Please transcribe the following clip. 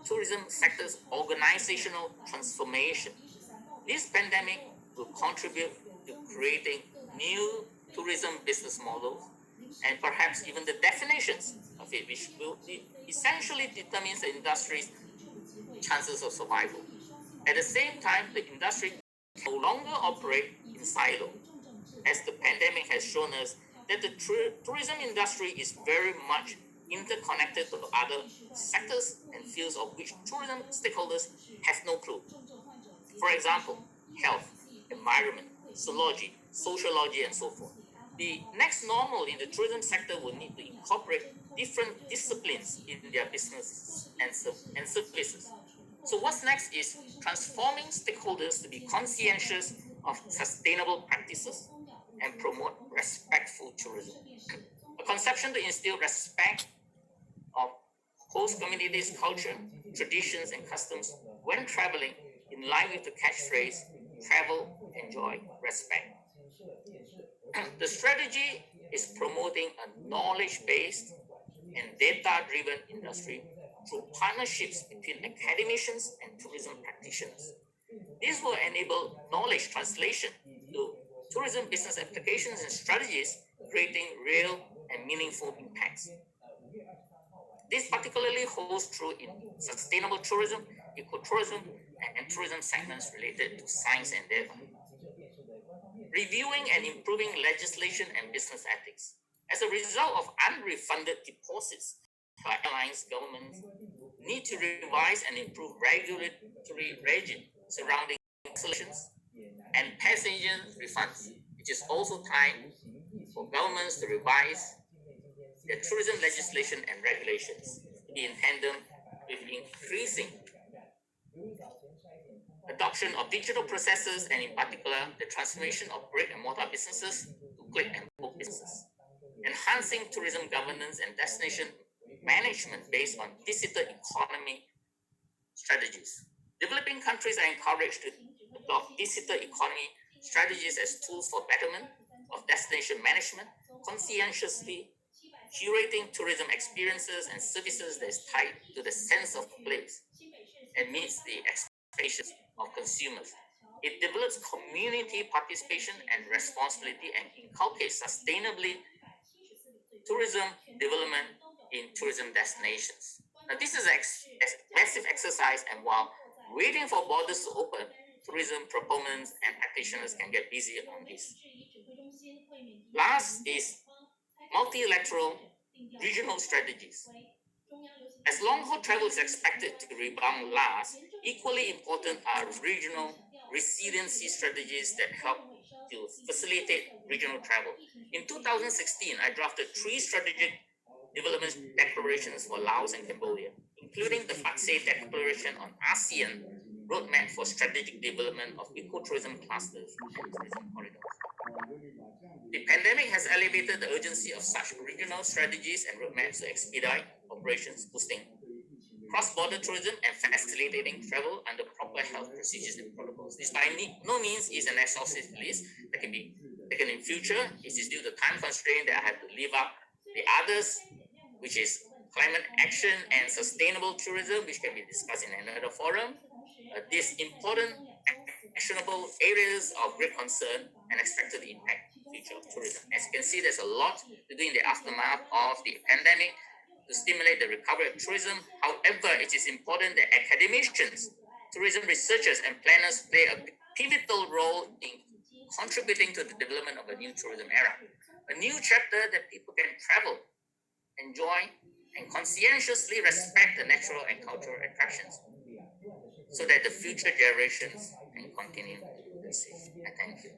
tourism sector's organizational transformation. This pandemic will contribute to creating new tourism business models and perhaps even the definitions of it, which will essentially determine the industry's chances of survival. At the same time, the industry can no longer operate in silo, as the pandemic has shown us that the tourism industry is very much interconnected to other sectors and fields of which tourism stakeholders have no clue. For example, health, environment, zoology, sociology, and so forth. The next normal in the tourism sector will need to incorporate different disciplines in their businesses and services. So what's next is transforming stakeholders to be conscientious of sustainable practices and promote respectful tourism. A conception to instill respect of host communities' culture, traditions, and customs when traveling, in line with the catchphrase, travel, enjoy, respect. The strategy is promoting a knowledge-based and data-driven industry through partnerships between academicians and tourism practitioners. This will enable knowledge translation to tourism business applications and strategies, creating real and meaningful impacts. This particularly holds true in sustainable tourism, ecotourism, and tourism segments related to science and data. Reviewing and improving legislation and business ethics. As a result of unrefunded deposits, airlines, governments need to revise and improve regulatory regime surrounding cancellations and passenger refunds. It is also time for governments to revise their tourism legislation and regulations to be in tandem with increasing adoption of digital processes, and in particular, the transformation of brick and mortar businesses to click and book businesses. Enhancing tourism governance and destination management based on digital economy strategies. Developing countries are encouraged to adopt digital economy strategies as tools for betterment of destination management, conscientiously curating tourism experiences and services that is tied to the sense of place and meets the expectations of consumers. It develops community participation and responsibility and inculcates sustainably tourism development in tourism destinations. Now, this is a massive exercise, and while waiting for borders to open, tourism proponents and practitioners can get busy on this. Last is multilateral regional strategies. As long-haul travel is expected to rebound last, equally important are regional resiliency strategies that help to facilitate regional travel. In 2016, I drafted 3 strategic development declarations for Laos and Cambodia, including the FATSE Declaration on ASEAN Roadmap for Strategic Development of Ecotourism Clusters and Tourism Corridors. The pandemic has elevated the urgency of such regional strategies and roadmaps to expedite operations, boosting cross-border tourism and facilitating travel under proper health procedures and protocols. This by no means is an exhaustive list that can be taken in future. It is due to time constraint that I have to leave out the others, which is climate action and sustainable tourism, which can be discussed in another forum. These important actionable areas of great concern and expected to impact the future of tourism. As you can see, there's a lot to do in the aftermath of the pandemic to stimulate the recovery of tourism. However, it is important that academicians, tourism researchers, and planners play a pivotal role in contributing to the development of a new tourism era. A new chapter that people can travel, enjoy, and conscientiously respect the natural and cultural attractions so that the future generations can continue to be safe. And thank you.